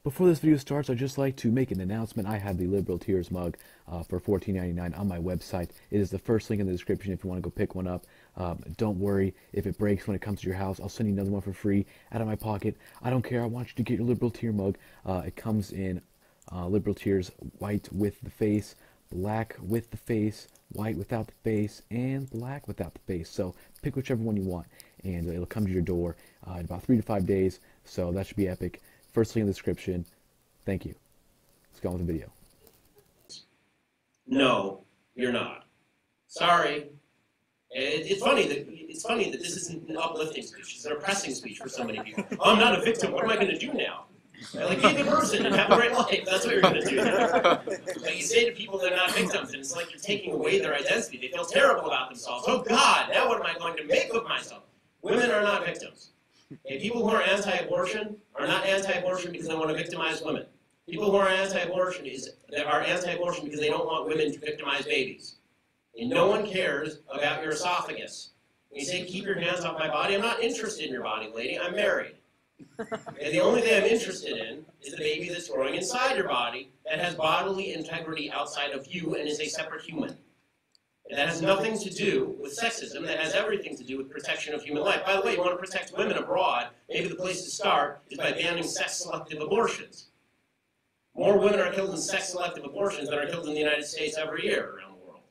Before this video starts, I'd just like to make an announcement. I have the Liberal Tears mug for $14.99 on my website. It is the first link in the description if you want to go pick one up. Don't worry if it breaks when it comes to your house. I'll send you another one for free out of my pocket. I don't care. I want you to get your Liberal Tear mug. It comes in Liberal Tears white with the face, black with the face, white without the face, and black without the face. So pick whichever one you want, and it'll come to your door in about 3 to 5 days. So that should be epic. First link in the description. Thank you. Let's go on with the video. No, you're not. Sorry. It's funny that this isn't an uplifting speech. It's an oppressing speech for so many people. Oh, I'm not a victim. What am I going to do now? Like, be a good person and have a great life. That's what you're going to do now. Like, you say to people they're not victims, and it's like you're taking away their identity. They feel terrible about themselves. Oh, God, now what am I going to make of myself? Women are not victims. Okay, people who are anti-abortion are not anti-abortion because they want to victimize women. People who are anti-abortion are anti-abortion because they don't want women to victimize babies. And no one cares about your esophagus. When you say, keep your hands off my body, I'm not interested in your body, lady. I'm married. And the only thing I'm interested in is the baby that's growing inside your body that has bodily integrity outside of you and is a separate human. That has nothing to do with sexism. That has everything to do with protection of human life. By the way, you want to protect women abroad, maybe the place to start is by banning sex-selective abortions. More women are killed in sex-selective abortions than are killed in the United States every year around the world.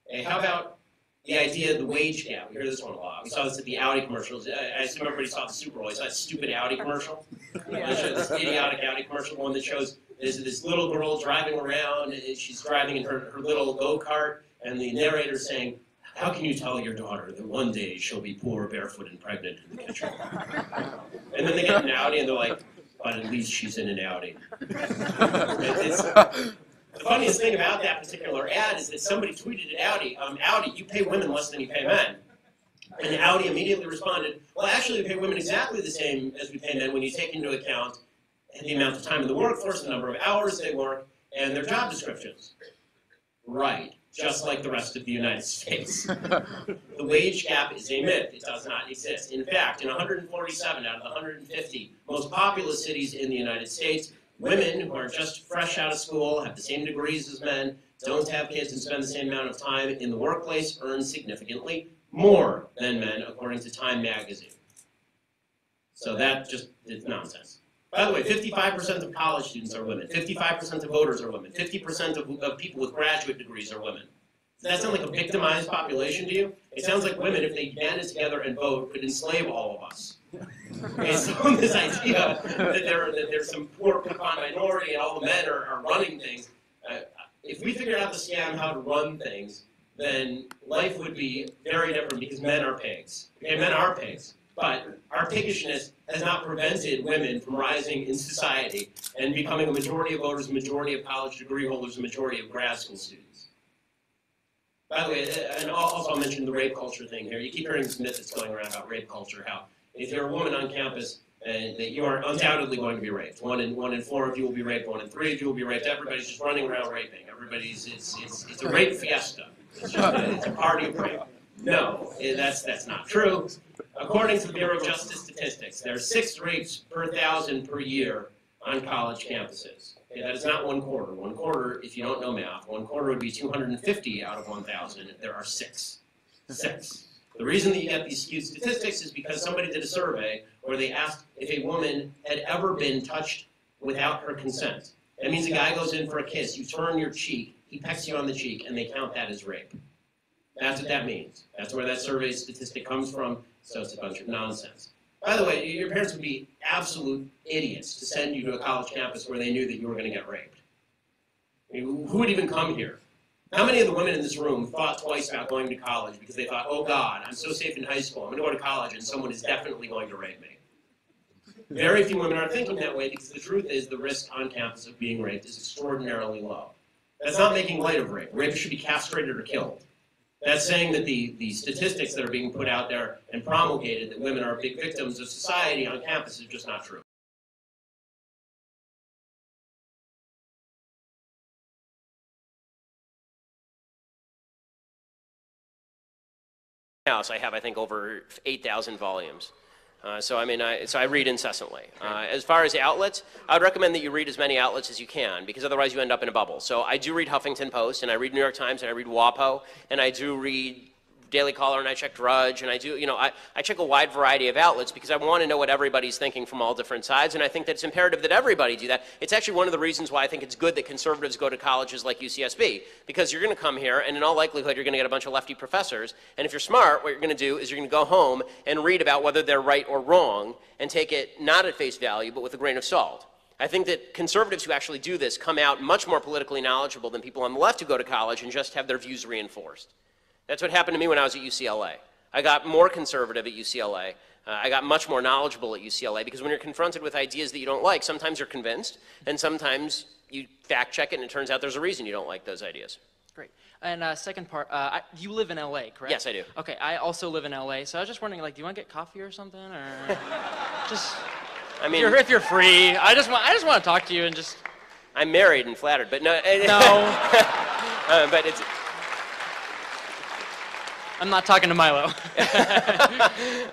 Hey, how about the idea of the wage gap? We hear this one a lot. We saw this at the Audi commercials. I assume everybody saw the Super Bowl. You saw that stupid Audi commercial? Yeah. This idiotic Audi commercial, one that shows this little girl driving around. She's driving in her little go-kart, and the narrator's saying, how can you tell your daughter that one day she'll be poor, barefoot, and pregnant in the kitchen? And then they get an Audi, and they're like, but at least she's in an Audi. The funniest thing about that particular ad is that somebody tweeted at Audi, Audi, you pay women less than you pay men. And Audi immediately responded, well, actually, we pay women exactly the same as we pay men when you take into account the amount of time in the workforce, the number of hours they work, and their job descriptions. Right, just like the rest of the United States. The wage gap is a myth. It does not exist. In fact, in 147 out of the 150 most populous cities in the United States, women who are just fresh out of school, have the same degrees as men, don't have kids, and spend the same amount of time in the workplace earn significantly more than men, according to Time magazine. So that just is nonsense. By the way, 55% of college students are women. 55% of voters are women. 50% of people with graduate degrees are women. Does that sound like a victimized population to you? It sounds like women, if they banded together and vote, could enslave all of us. Okay, so this idea that there's some poor pecan minority and all the men are running things, if we figured out the scam how to run things, then life would be very different because men are pigs. Okay, men are pigs. But our piggishness has not prevented women from rising in society and becoming a majority of voters, a majority of college degree holders, a majority of grad school students. By the way, and also I'll mention the rape culture thing here. You keep hearing this myth that's going around about rape culture, how if you're a woman on campus, that you are undoubtedly going to be raped. One in 4 of you will be raped. 1 in 3 of you will be raped. Everybody's just running around raping. It's a rape fiesta. It's a party of rape. No, that's not true. According to the Bureau of Justice Statistics, there are 6 rapes per 1,000 per year on college campuses. Okay, that is not 1/4. 1/4, if you don't know math, 1/4 would be 250 out of 1,000 if there are 6. 6. The reason that you get these skewed statistics is because somebody did a survey where they asked if a woman had ever been touched without her consent. That means a guy goes in for a kiss, you turn your cheek, he pecks you on the cheek, and they count that as rape. That's what that means. That's where that survey statistic comes from, so it's a bunch of nonsense. By the way, your parents would be absolute idiots to send you to a college campus where they knew that you were going to get raped. I mean, who would even come here? How many of the women in this room thought twice about going to college because they thought, oh God, I'm so safe in high school, I'm going to go to college and someone is definitely going to rape me? Very few women are thinking that way because the truth is the risk on campus of being raped is extraordinarily low. That's not making light of rape. Rapists should be castrated or killed. That's saying that the statistics that are being put out there and promulgated that women are big victims of society on campus is just not true. House, I have, I think, over 8,000 volumes. So I read incessantly. As far as outlets, I would recommend that you read as many outlets as you can, because otherwise you end up in a bubble. So I do read Huffington Post, and I read New York Times, and I read WAPO, and I do read Daily Caller, and I check Drudge, and I do, I check a wide variety of outlets because I want to know what everybody's thinking from all different sides, and I think that it's imperative that everybody do that. It's actually one of the reasons why I think it's good that conservatives go to colleges like UCSB, because you're going to come here, and in all likelihood, you're going to get a bunch of lefty professors, and if you're smart, what you're going to do is you're going to go home and read about whether they're right or wrong, and take it not at face value, but with a grain of salt. I think that conservatives who actually do this come out much more politically knowledgeable than people on the left who go to college and just have their views reinforced. That's what happened to me when I was at UCLA. I got more conservative at UCLA. I got much more knowledgeable at UCLA because when you're confronted with ideas that you don't like, sometimes you're convinced, and sometimes you fact check it, and it turns out there's a reason you don't like those ideas. Great. And second part, you live in LA, correct? Yes, I do. Okay, I also live in LA, so I was just wondering, like, do you want to get coffee or something, or just? I mean, if you're free, I just want to talk to you and just. I'm married and flattered, but no. No. But it's. I'm not talking to Milo.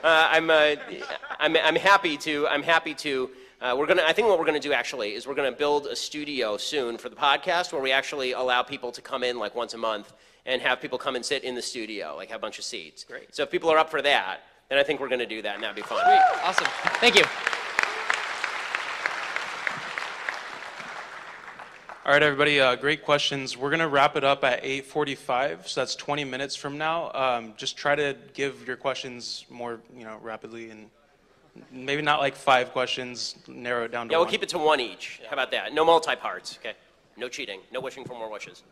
I'm happy to. I think what we're gonna do actually is we're gonna build a studio soon for the podcast where we actually allow people to come in like once a month and have people come and sit in the studio, like have a bunch of seats. Great. So if people are up for that, then I think we're gonna do that, and that'd be fun. Sweet. Awesome. Thank you. All right, everybody, great questions. We're going to wrap it up at 8:45, so that's 20 minutes from now. Just try to give your questions more, rapidly, and maybe not like 5 questions, narrow it down to 1. Yeah, we'll keep it to 1 each. How about that? No multi-parts, okay? No cheating. No wishing for more wishes.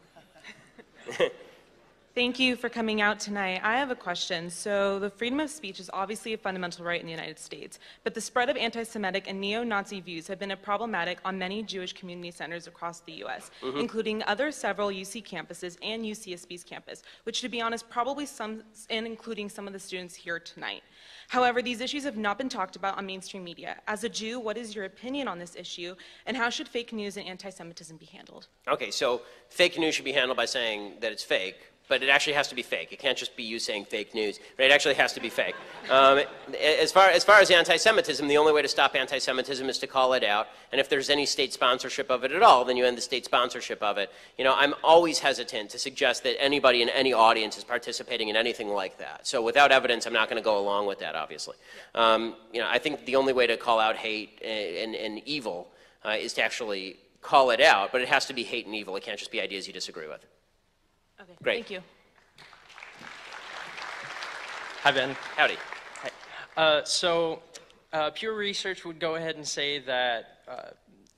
Thank you for coming out tonight. I have a question. So the freedom of speech is obviously a fundamental right in the United States, but the spread of anti-Semitic and neo-Nazi views have been problematic on many Jewish community centers across the U.S., including several UC campuses and UCSB's campus, which, to be honest, probably some, and including some of the students here tonight. However, these issues have not been talked about on mainstream media. As a Jew, what is your opinion on this issue, and how should fake news and anti-Semitism be handled? Okay, so fake news should be handled by saying that it's fake. But it actually has to be fake. It can't just be you saying fake news. Right? It actually has to be fake. As far as anti-Semitism, the only way to stop anti-Semitism is to call it out. And if there's any state sponsorship of it at all, then you end the state sponsorship of it. I'm always hesitant to suggest that anybody in any audience is participating in anything like that. So without evidence, I'm not going to go along with that, obviously. I think the only way to call out hate and evil is to actually call it out. But it has to be hate and evil. It can't just be ideas you disagree with. Okay, great. Thank you. Hi, Ben. Howdy. Hi. Pure research would go ahead and say that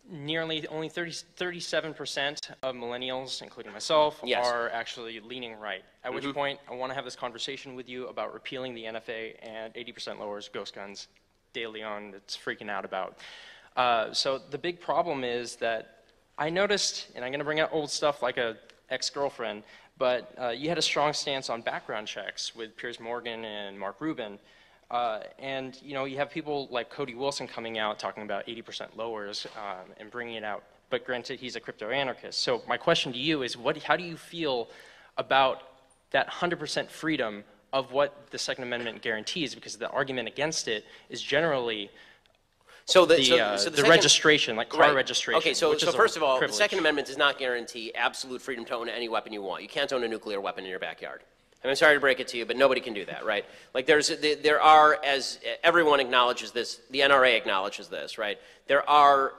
only 37% of millennials, including myself, yes. are actually leaning right. At which point, I want to have this conversation with you about repealing the NFA and 80% lowers ghost guns. De Leon, that's freaking out about. So the big problem is that I noticed, and I'm going to bring out old stuff like a ex-girlfriend, but you had a strong stance on background checks with Piers Morgan and Mark Rubin. And you have people like Cody Wilson coming out talking about 80% lowers and bringing it out. But granted, he's a crypto-anarchist. So my question to you is, how do you feel about that 100% freedom of what the Second Amendment guarantees? Because the argument against it is generally the registration, like car registration. Okay, so first of all, privilege. The Second Amendment does not guarantee absolute freedom to own any weapon you want. You can't own a nuclear weapon in your backyard. I'm sorry to break it to you, but nobody can do that, right? Like there are, as everyone acknowledges this, the NRA acknowledges this, right? There are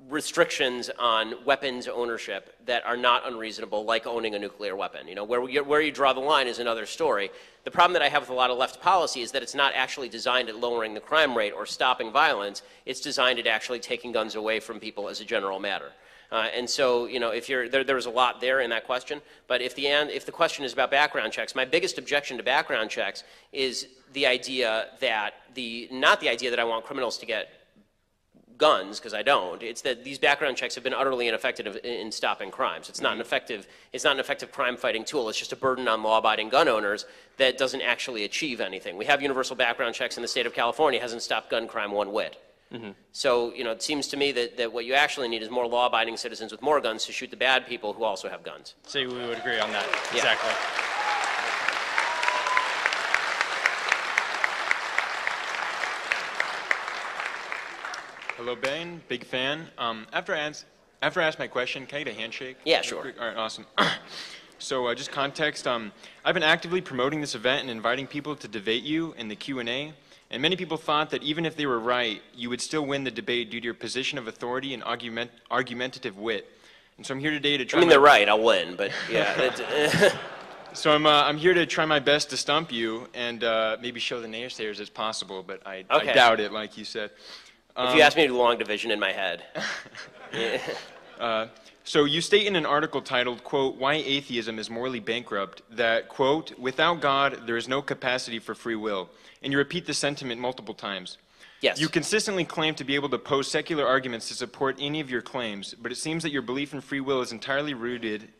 restrictions on weapons ownership that are not unreasonable, like owning a nuclear weapon. Where you draw the line is another story. The problem that I have with a lot of left policy is that it's not actually designed at lowering the crime rate or stopping violence. It's designed at actually taking guns away from people as a general matter. And so, if there's a lot there in that question. But if the question is about background checks, my biggest objection to background checks is the idea that not the idea that I want criminals to get guns, because I don't. It's that these background checks have been utterly ineffective in stopping crimes. It's not an effective crime-fighting tool. It's just a burden on law-abiding gun owners that doesn't actually achieve anything. We have universal background checks in the state of California. It hasn't stopped gun crime one whit. So, it seems to me that what you actually need is more law-abiding citizens with more guns to shoot the bad people who also have guns. So we would agree on that. Yeah. Exactly. Hello, Ben. Big fan. After I ask my question, can I get a handshake? Yeah, sure. All right, awesome. So just context, I've been actively promoting this event and inviting people to debate you in the Q&A, and many people thought that even if they were right, you would still win the debate due to your position of authority and argumentative wit. And so I'm here today to try. I mean, they're right. I'll win, but yeah. So I'm here to try my best to stump you and maybe show the naysayers it's possible, but I doubt it, like you said. If you ask me to do long division in my head. Yeah. So you state in an article titled, quote, "Why Atheism is Morally Bankrupt," that, quote, "Without God, there is no capacity for free will." And you repeat the sentiment multiple times. Yes. You consistently claim to be able to pose secular arguments to support any of your claims, but it seems that your belief in free will is entirely rooted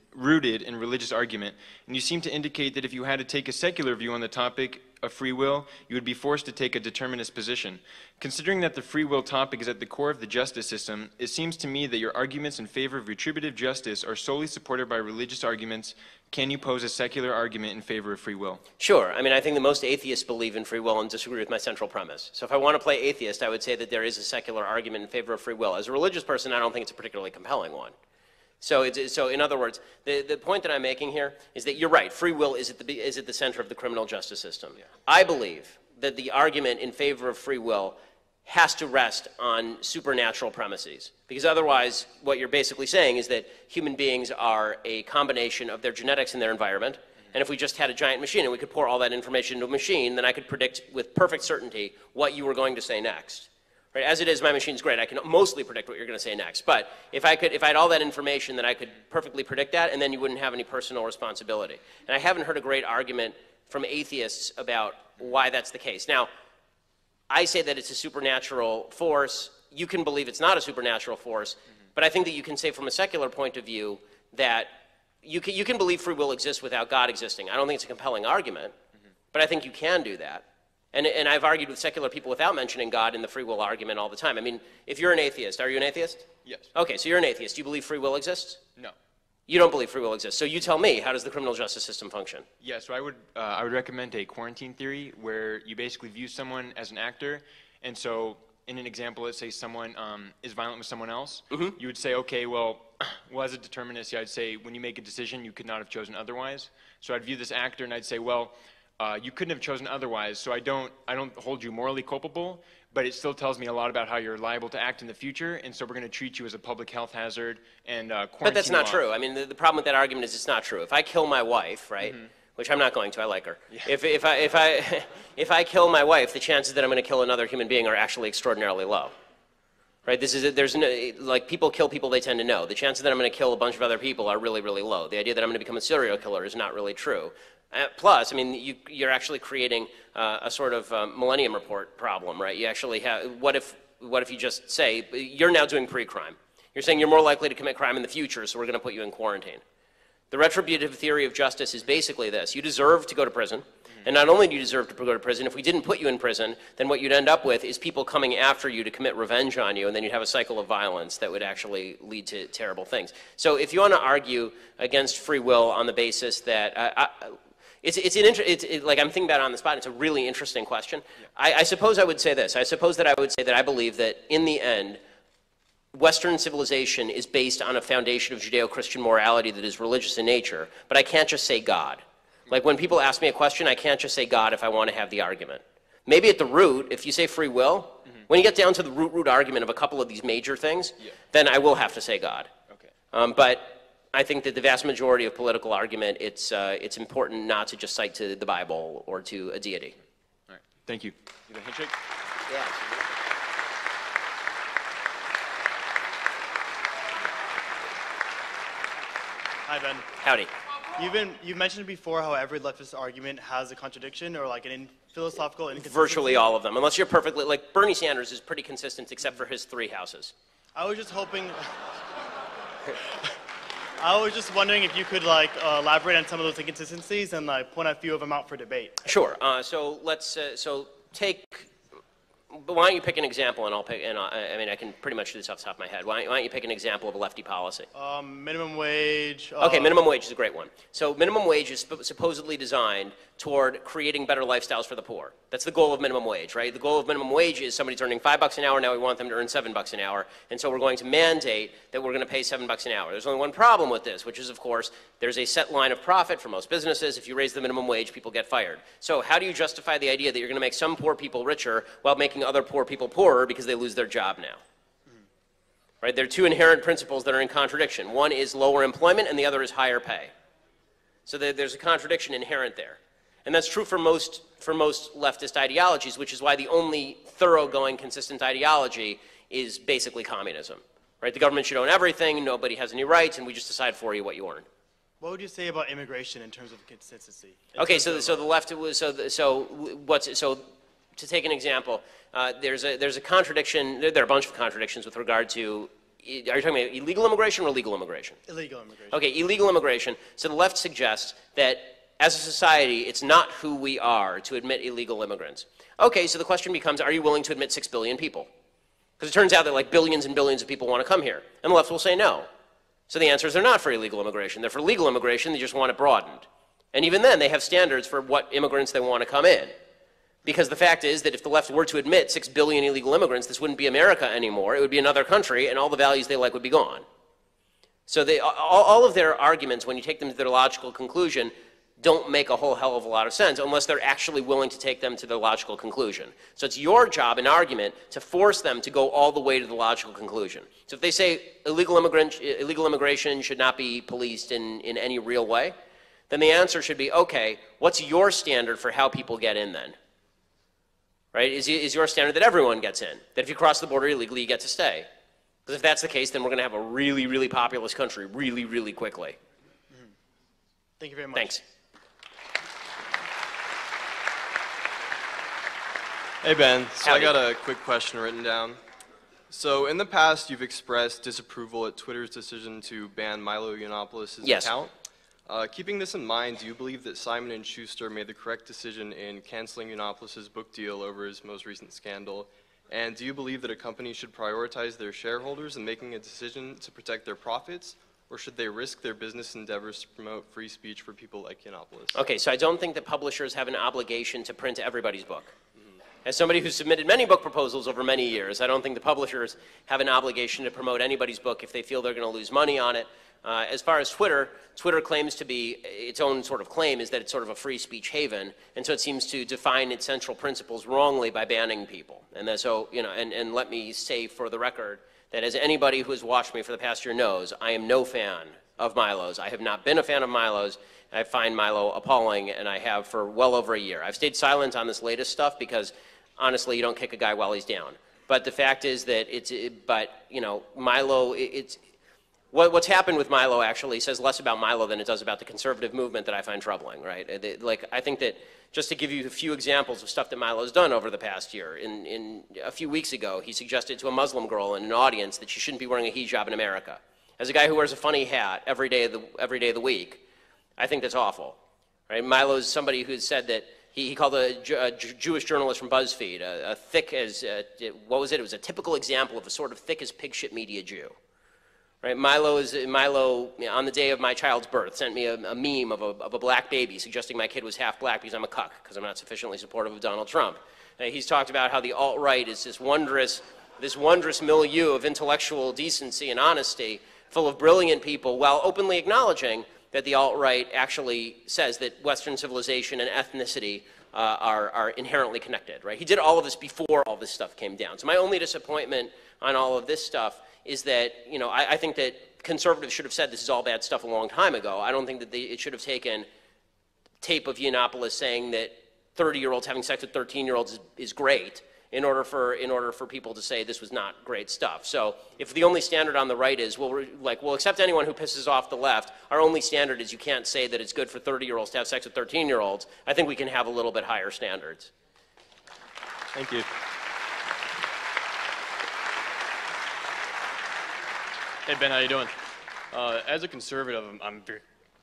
in religious argument, and you seem to indicate that if you had to take a secular view on the topic of free will, you would be forced to take a determinist position. Considering that the free will topic is at the core of the justice system, it seems to me that your arguments in favor of retributive justice are solely supported by religious arguments. Can you pose a secular argument in favor of free will? Sure. I mean, I think that most atheists believe in free will and disagree with my central premise. So if I want to play atheist, I would say that there is a secular argument in favor of free will. As a religious person, I don't think it's a particularly compelling one. So in other words, the point that I'm making here is that you're right. Free will is at the center of the criminal justice system. Yeah. I believe that the argument in favor of free will has to rest on supernatural premises, because otherwise what you're basically saying is that human beings are a combination of their genetics and their environment. And if we just had a giant machine and we could pour all that information into a machine, then I could predict with perfect certainty what you were going to say next. Right? As it is, my machine's great. I can mostly predict what you're going to say next. But if I had all that information, then I could perfectly predict that, and then you wouldn't have any personal responsibility. And I haven't heard a great argument from atheists about why that's the case. Now, I say that it's a supernatural force. You can believe it's not a supernatural force, but I think that you can say from a secular point of view that you can believe free will exists without God existing. I don't think it's a compelling argument, but I think you can do that. And I've argued with secular people without mentioning God in the free will argument all the time. I mean, if you're an atheist, are you an atheist? Yes. Okay, so you're an atheist. Do you believe free will exists? No. You don't believe free will exists. So you tell me, how does the criminal justice system function? Yeah, so I would recommend a quarantine theory where you basically view someone as an actor, and so in an example, let's say someone is violent with someone else, you would say, okay, well, as a determinist, I'd say when you make a decision, you could not have chosen otherwise. So I'd view this actor and I'd say, well, you couldn't have chosen otherwise, so I don't hold you morally culpable, but it still tells me a lot about how you're liable to act in the future, and so we're going to treat you as a public health hazard and quarantine. But that's not true. I mean, the problem with that argument is it's not true. If I kill my wife, right, which I'm not going to, I like her. Yeah. If I kill my wife, the chances that I'm going to kill another human being are actually extraordinarily low. Right? There's no, like, people kill people they tend to know. The chances that I'm going to kill a bunch of other people are really, really low. The idea that I'm going to become a serial killer is not really true. Plus, I mean, you're actually creating a sort of Millennium Report problem, right? You actually have, what if you just say, you're now doing pre-crime. You're saying you're more likely to commit crime in the future, so we're going to put you in quarantine. The retributive theory of justice is basically this. You deserve to go to prison. And not only do you deserve to go to prison, if we didn't put you in prison, then what you'd end up with is people coming after you to commit revenge on you, and then you'd have a cycle of violence that would actually lead to terrible things. So if you want to argue against free will on the basis that, like, I'm thinking about it on the spot, it's a really interesting question. Yeah. I suppose I would say this. I suppose that I would say that I believe that in the end, Western civilization is based on a foundation of Judeo-Christian morality that is religious in nature, but I can't just say God. Like, when people ask me a question, I can't just say God if I want to have the argument. Maybe at the root, if you say free will, when you get down to the root argument of a couple of these major things, then I will have to say God. Okay. But I think that the vast majority of political argument, it's important not to just cite to the Bible or to a deity. All right. Thank you. You have a handshake? Yeah. Hi, Ben. Howdy. You've mentioned before how every leftist argument has a contradiction or like an philosophical inconsistency. Virtually all of them, unless you're perfectly, like Bernie Sanders is pretty consistent except for his 3 houses. I was just hoping, I was just wondering if you could like elaborate on some of those inconsistencies and like point a few of them out for debate. Sure. So let's take But why don't you pick an example, and I'll pick. And I mean, I can pretty much do this off the top of my head. Why don't you pick an example of a lefty policy? Minimum wage. Okay, minimum wage is a great one. So minimum wage is supposedly designed toward creating better lifestyles for the poor. That's the goal of minimum wage, right? The goal of minimum wage is somebody's earning $5 an hour, now we want them to earn $7 an hour, and so we're going to mandate that we're going to pay $7 an hour. There's only one problem with this, which is, of course, there's a set line of profit for most businesses. If you raise the minimum wage, people get fired. So how do you justify the idea that you're going to make some poor people richer while making other poor people poorer because they lose their job now? Right? There are two inherent principles that are in contradiction. One is lower employment, and the other is higher pay. So there's a contradiction inherent there. And that's true for most leftist ideologies, which is why the only thoroughgoing, consistent ideology is basically communism. Right? The government should own everything, nobody has any rights, and we just decide for you what you earn. What would you say about immigration in terms of consistency? Okay, so the left was so to take an example, there's a contradiction. There are a bunch of contradictions with regard to. Are you talking about illegal immigration or legal immigration? Illegal immigration. Okay, illegal immigration. So the left suggests that as a society, it's not who we are to admit illegal immigrants. Okay, so the question becomes, are you willing to admit 6 billion people? Because it turns out that like billions and billions of people want to come here. And the left will say no. So the answer is they're not for illegal immigration. They're for legal immigration, they just want it broadened. And even then, they have standards for what immigrants they want to come in. Because the fact is that if the left were to admit 6 billion illegal immigrants, this wouldn't be America anymore. It would be another country, and all the values they like would be gone. So all of their arguments, when you take them to their logical conclusion, don't make a whole hell of a lot of sense unless they're actually willing to take them to the logical conclusion. So it's your job in argument to force them to go all the way to the logical conclusion. So if they say illegal immigration should not be policed in any real way, then the answer should be, okay, what's your standard for how people get in then? Right? Is your standard that everyone gets in? That if you cross the border illegally, you get to stay? Because if that's the case, then we're going to have a really, really populous country really, really quickly. Thank you very much. Thanks. Hey Ben, so Howdy. I got a quick question written down. So in the past, you've expressed disapproval at Twitter's decision to ban Milo Yiannopoulos' Yes. account. Keeping this in mind, do you believe that Simon & Schuster made the correct decision in canceling Yiannopoulos' book deal over his most recent scandal? And do you believe that a company should prioritize their shareholders in making a decision to protect their profits, or should they risk their business endeavors to promote free speech for people like Yiannopoulos? Okay, so I don't think that publishers have an obligation to print everybody's book. As somebody who's submitted many book proposals over many years, I don't think the publishers have an obligation to promote anybody's book if they feel they're going to lose money on it. As far as Twitter claims to be, its own sort of claim is that it's sort of a free speech haven, and so it seems to define its central principles wrongly by banning people. And then so, you know, and let me say for the record that as anybody who has watched me for the past year knows, I am no fan of Milo's. I have not been a fan of Milo's. I find Milo appalling, and I have for well over a year. I've stayed silent on this latest stuff because honestly, you don't kick a guy while he's down. But the fact is that Milo, what's happened with Milo actually says less about Milo than it does about the conservative movement that I find troubling, right? I think that just to give you a few examples of stuff that Milo's done over the past year, in a few weeks ago, he suggested to a Muslim girl in an audience that she shouldn't be wearing a hijab in America. As a guy who wears a funny hat every day of the week, I think that's awful, right? Milo's somebody who said that he called a Jewish journalist from BuzzFeed a thick as, what was it? It was a typical example of a sort of thick as pig shit media Jew. Right? Milo, on the day of my child's birth, sent me a meme of a black baby suggesting my kid was half black because I'm a cuck, because I'm not sufficiently supportive of Donald Trump. He's talked about how the alt-right is this wondrous milieu of intellectual decency and honesty, full of brilliant people, while openly acknowledging that the alt-right actually says that Western civilization and ethnicity are inherently connected, right? He did all of this before all this stuff came down. So my only disappointment on all of this stuff is that, you know, I think that conservatives should have said this is all bad stuff a long time ago. I don't think that it should have taken tape of Yiannopoulos saying that 30-year-olds having sex with 13-year-olds is great in order for people to say this was not great stuff. So if the only standard on the right is, we'll accept anyone who pisses off the left, our only standard is you can't say that it's good for 30-year-olds to have sex with 13-year-olds, I think we can have a little bit higher standards. Thank you. Hey Ben, how you doing? As a conservative, I'm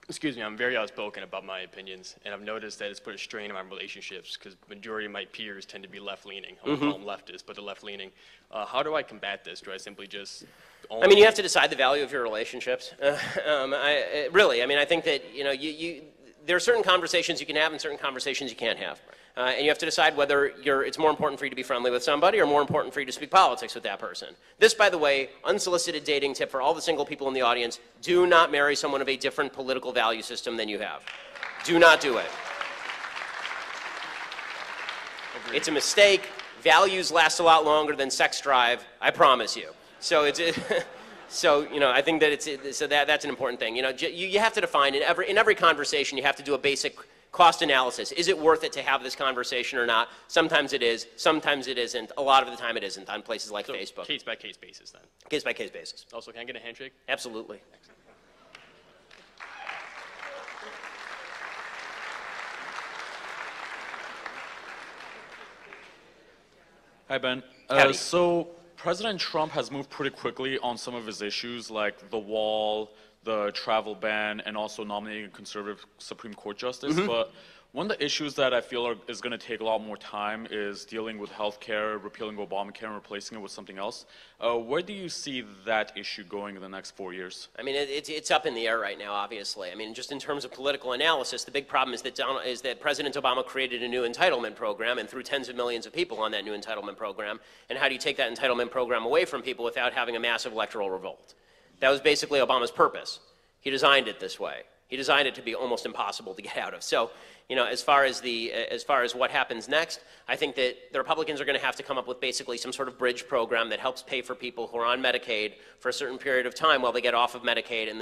Excuse me, I'm very outspoken about my opinions, and I've noticed that it's put a strain on my relationships because majority of my peers tend to be left-leaning. I won't call them leftists, but they're left-leaning. How do I combat this? Do I simply just I mean, you have to decide the value of your relationships. Really, I mean, I think that, you know, there are certain conversations you can have and certain conversations you can't have. And you have to decide whether it's more important for you to be friendly with somebody or more important for you to speak politics with that person. This, by the way, unsolicited dating tip for all the single people in the audience: do not marry someone of a different political value system than you have. Do not do it. Agreed. It's a mistake. Values last a lot longer than sex drive, I promise you. So so, you know, I think that that's an important thing. You know, you have to define in every conversation, you have to do a basic cost analysis. Is it worth it to have this conversation or not? Sometimes it is, sometimes it isn't. A lot of the time it isn't on places like Facebook. Case by case basis then? Case by case basis. Also, can I get a handshake? Absolutely. Hi, Ben. So President Trump has moved pretty quickly on some of his issues, like the wall, the travel ban, and also nominating a conservative Supreme Court justice. But one of the issues that I feel is going to take a lot more time is dealing with health care, repealing Obamacare and replacing it with something else. Where do you see that issue going in the next 4 years? I mean, it's up in the air right now, obviously. I mean, just in terms of political analysis, the big problem is that President Obama created a new entitlement program and threw tens of millions of people on that new entitlement program. And how do you take that entitlement program away from people without having a massive electoral revolt? That was basically Obama's purpose. He designed it this way. He designed it to be almost impossible to get out of. So, you know, as far as what happens next, I think that the Republicans are going to have to come up with basically some sort of bridge program that helps pay for people who are on Medicaid for a certain period of time while they get off of Medicaid, and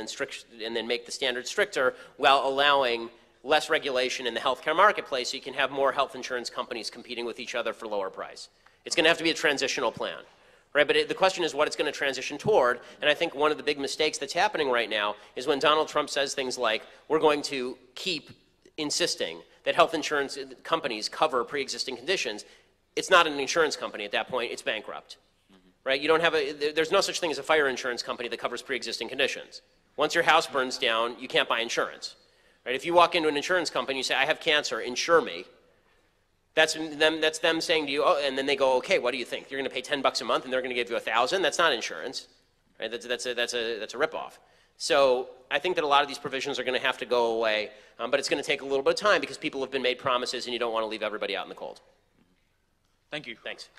then make the standards stricter while allowing less regulation in the healthcare marketplace so you can have more health insurance companies competing with each other for lower price. It's going to have to be a transitional plan. Right, but the question is what it's going to transition toward, and I think one of the big mistakes that's happening right now is when Donald Trump says things like, we're going to keep insisting that health insurance companies cover pre-existing conditions. It's not an insurance company at that point, it's bankrupt. Right, you don't have there's no such thing as a fire insurance company that covers pre-existing conditions. Once your house burns down, you can't buy insurance. Right, if you walk into an insurance company, you say, I have cancer, insure me. That's them saying to you, oh, and then they go, okay, what do you think? You're going to pay $10 a month and they're going to give you $1,000? That's not insurance, right? That's a ripoff. So I think that a lot of these provisions are going to have to go away, but it's going to take a little bit of time because people have been made promises and you don't want to leave everybody out in the cold. Thank you. Thanks.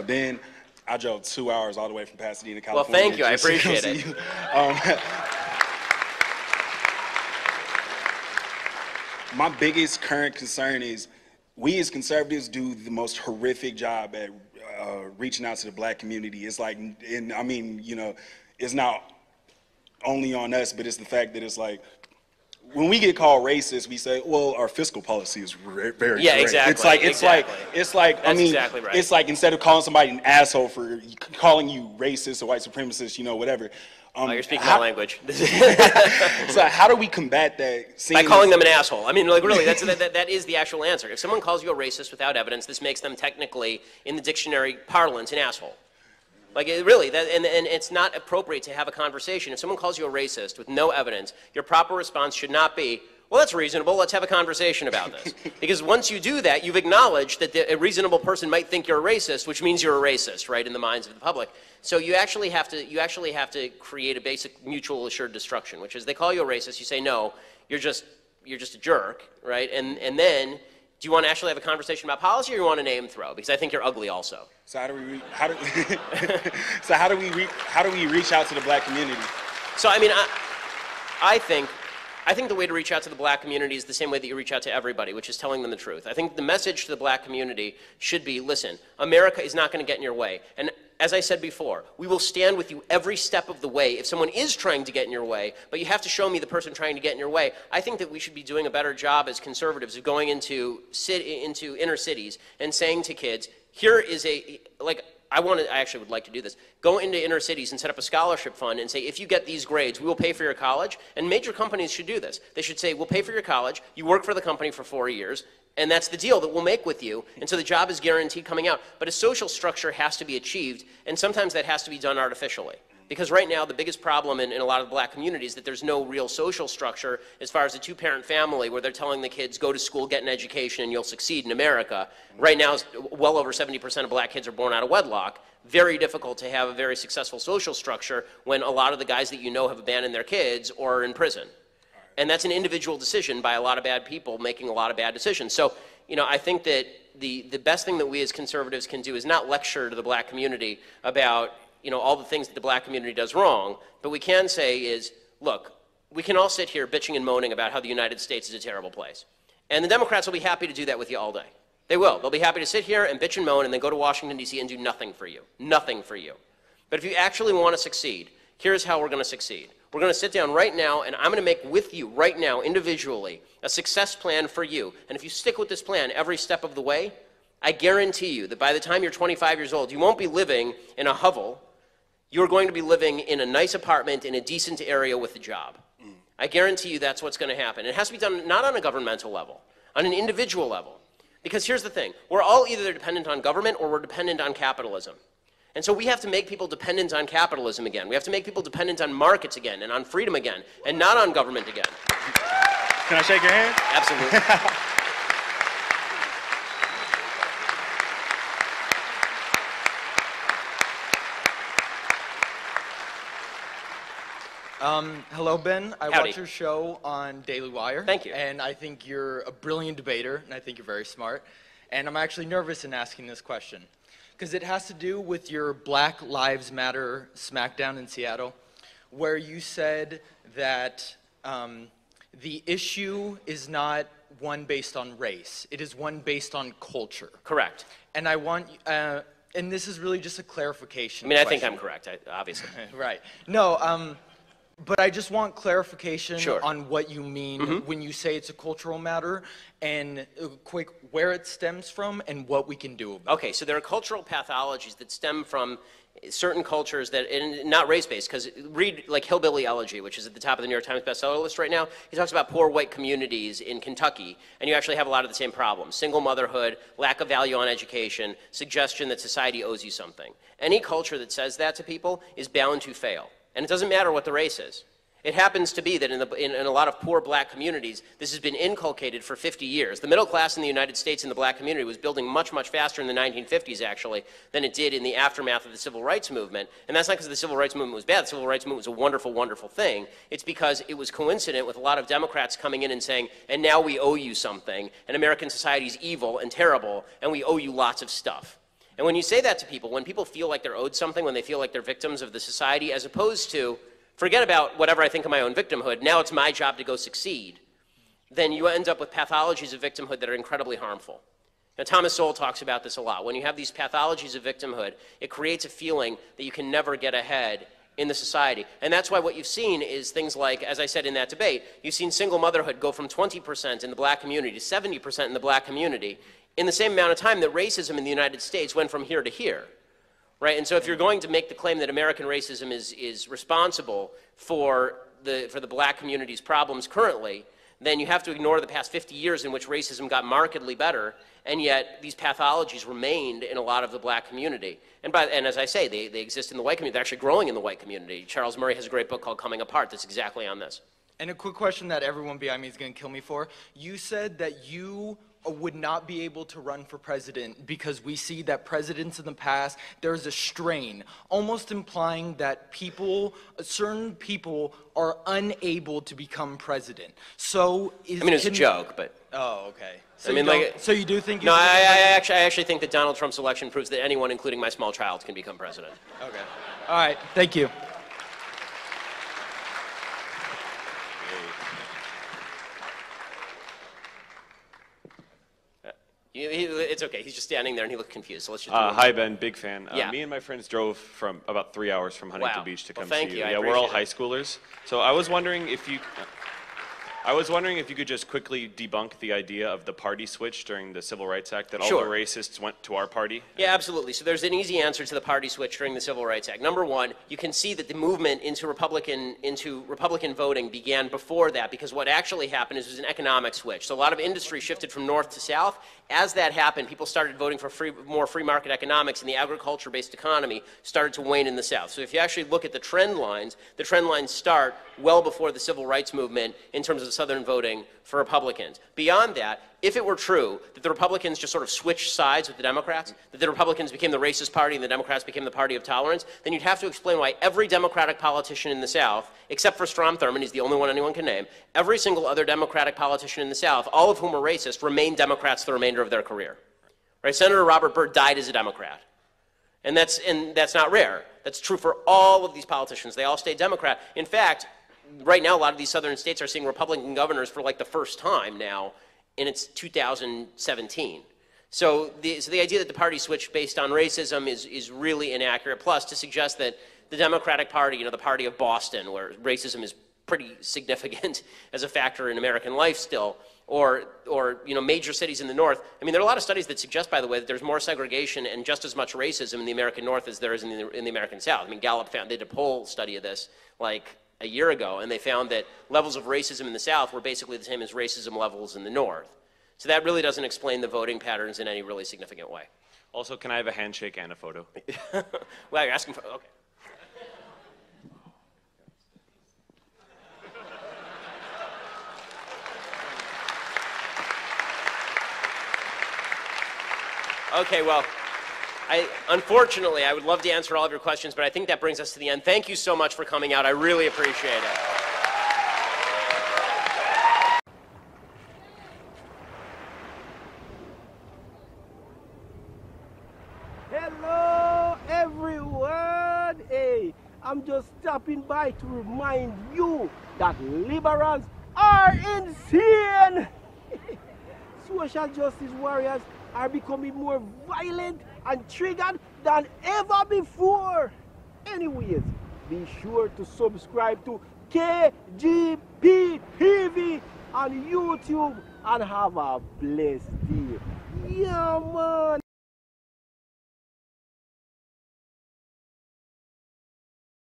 Ben, I drove 2 hours all the way from Pasadena, California. Well, thank you. I appreciate it. My biggest current concern is we as conservatives do the most horrific job at reaching out to the black community. It's like, and I mean, you know, it's not only on us, but it's the fact that it's like, when we get called racist, we say, well, our fiscal policy is very great. Exactly. It's like, That's exactly right. It's like instead of calling somebody an asshole for calling you racist or white supremacist, you know, whatever. Oh, you're speaking my language. So how do we combat that? By calling them an asshole. I mean, like, really, that is the actual answer. If someone calls you a racist without evidence, this makes them technically, in the dictionary parlance, an asshole. Like, really, and it's not appropriate to have a conversation. If someone calls you a racist with no evidence, your proper response should not be, well, that's reasonable, let's have a conversation about this. Because once you do that, you've acknowledged that a reasonable person might think you're a racist, which means you're a racist, right, in the minds of the public. So you actually have to create a basic mutual assured destruction, which is they call you a racist, you say, no, you're just a jerk, right? And then, do you want to actually have a conversation about policy or you want to name throw? Because I think you're ugly also. So how do we reach out to the black community? So I mean, I think the way to reach out to the black community is the same way that you reach out to everybody, which is telling them the truth. I think the message to the black community should be, listen, America is not going to get in your way. And as I said before, we will stand with you every step of the way if someone is trying to get in your way, but you have to show me the person trying to get in your way. I think that we should be doing a better job as conservatives of going into inner cities and saying to kids, here is I actually would like to do this. Go into inner cities and set up a scholarship fund and say, if you get these grades, we will pay for your college. And major companies should do this. They should say, we'll pay for your college, you work for the company for 4 years, and that's the deal that we'll make with you. And so the job is guaranteed coming out. But a social structure has to be achieved, and sometimes that has to be done artificially. Because right now, the biggest problem in a lot of the black communities is that there's no real social structure as far as a two-parent family where they're telling the kids, go to school, get an education, and you'll succeed in America. Right now, well over 70% of black kids are born out of wedlock. Very difficult to have a very successful social structure when a lot of the guys that you know have abandoned their kids or are in prison. And that's an individual decision by a lot of bad people making a lot of bad decisions. So, you know, I think that the best thing that we as conservatives can do is not lecture to the black community about, you know, all the things that the black community does wrong, but we can say is, look, we can all sit here bitching and moaning about how the United States is a terrible place. And the Democrats will be happy to do that with you all day. They will. They'll be happy to sit here and bitch and moan and then go to Washington, D.C. and do nothing for you. Nothing for you. But if you actually want to succeed, here's how we're going to succeed. We're going to sit down right now, and I'm going to make with you right now, individually, a success plan for you. And if you stick with this plan every step of the way, I guarantee you that by the time you're 25 years old, you won't be living in a hovel. You're going to be living in a nice apartment in a decent area with a job. I guarantee you that's what's going to happen. It has to be done not on a governmental level, on an individual level. Because here's the thing. We're all either dependent on government or we're dependent on capitalism. And so we have to make people dependent on capitalism again. We have to make people dependent on markets again and on freedom again and not on government again. Can I shake your hand? Absolutely. Hello, Ben. I Howdy. watch your show on Daily Wire. Thank you. And I think you're a brilliant debater, and I think you're very smart. And I'm actually nervous in asking this question, because it has to do with your Black Lives Matter smackdown in Seattle, where you said that the issue is not one based on race. It is one based on culture. Correct. And I want, and this is really just a clarification I mean, question. I think I'm correct, obviously. Right. No, but I just want clarification Sure. on what you mean when you say it's a cultural matter, and quick, where it stems from and what we can do about it. Okay, so there are cultural pathologies that stem from certain cultures that, and not race-based, because read like Hillbilly Elegy, which is at the top of the New York Times bestseller list right now. He talks about poor white communities in Kentucky, and you actually have a lot of the same problems. Single motherhood, lack of value on education, suggestion that society owes you something. Any culture that says that to people is bound to fail. And it doesn't matter what the race is. It happens to be that in a lot of poor black communities, this has been inculcated for 50 years. The middle class in the United States and the black community was building much, much faster in the 1950s, actually, than it did in the aftermath of the civil rights movement. And that's not because the civil rights movement was bad. The civil rights movement was a wonderful, wonderful thing. It's because it was coincident with a lot of Democrats coming in and saying, and now we owe you something, and American society is evil and terrible, and we owe you lots of stuff. And when you say that to people, when people feel like they're owed something, when they feel like they're victims of the society, as opposed to, forget about whatever I think of my own victimhood, now it's my job to go succeed, then you end up with pathologies of victimhood that are incredibly harmful. Now, Thomas Sowell talks about this a lot. When you have these pathologies of victimhood, it creates a feeling that you can never get ahead in the society. And that's why what you've seen is things like, as I said in that debate, you've seen single motherhood go from 20% in the black community to 70% in the black community in the same amount of time that racism in the United States went from here to here. Right? And so if you're going to make the claim that American racism is responsible for the black community's problems currently, then you have to ignore the past 50 years in which racism got markedly better, and yet these pathologies remained in a lot of the black community. And as I say, they exist in the white community. They're actually growing in the white community. Charles Murray has a great book called Coming Apart that's exactly on this. And a quick question that everyone behind me is going to kill me for. You said that you would not be able to run for president because we see that presidents in the past, there's a strain, almost implying that certain people are unable to become president. So I mean, it's a joke, but... Oh, okay. So, I mean, so you do think... No, I actually think that Donald Trump's election proves that anyone, including my small child, can become president. Okay. All right. Thank you. It's okay. He's just standing there and he looked confused. So let's just. Hi Ben, big fan. Yeah. Me and my friends drove from about 3 hours from Huntington Wow. Beach to Well, come thank see you. you. I Yeah, we're all appreciate high schoolers. So I was wondering if you. I was wondering if you could just quickly debunk the idea of the party switch during the Civil Rights Act, that all Sure. the racists went to our party. Yeah, absolutely. So there's an easy answer to the party switch during the Civil Rights Act. Number one, you can see that the movement into Republican voting began before that, because what actually happened is it was an economic switch. So a lot of industry shifted from north to south. As that happened, people started voting for more free market economics, and the agriculture-based economy started to wane in the South. So if you actually look at the trend lines start well before the Civil Rights Movement in terms of Southern voting for Republicans. Beyond that, if it were true that the Republicans just sort of switched sides with the Democrats, that the Republicans became the racist party and the Democrats became the party of tolerance, then you'd have to explain why every Democratic politician in the South, except for Strom Thurmond, he's the only one anyone can name, every single other Democratic politician in the South, all of whom are racist, remain Democrats the remainder of their career. Right? Senator Robert Byrd died as a Democrat. And that's not rare. That's true for all of these politicians. They all stayed Democrat. In fact, right now, a lot of these southern states are seeing Republican governors for like the first time now, and it's 2017. So the idea that the party switched based on racism is really inaccurate. Plus, to suggest that the Democratic Party, the party of Boston, where racism is pretty significant as a factor in American life still, or major cities in the North. I mean, there are a lot of studies that suggest, by the way, that there's more segregation and just as much racism in the American North as there is in the American South. I mean, Gallup they did a poll study of this like a year ago, and they found that levels of racism in the South were basically the same as racism levels in the North. So that really doesn't explain the voting patterns in any really significant way. Also, can I have a handshake and a photo? Well, you're asking for, okay. Okay, well, unfortunately, I would love to answer all of your questions, but I think that brings us to the end. Thank you so much for coming out. I really appreciate it. Hello, everyone. Hey, I'm just stopping by to remind you that liberals are insane. Social justice warriors are becoming more violent and triggered than ever before. Anyways, be sure to subscribe to KGP TV on YouTube and have a blessed day. Yeah, man.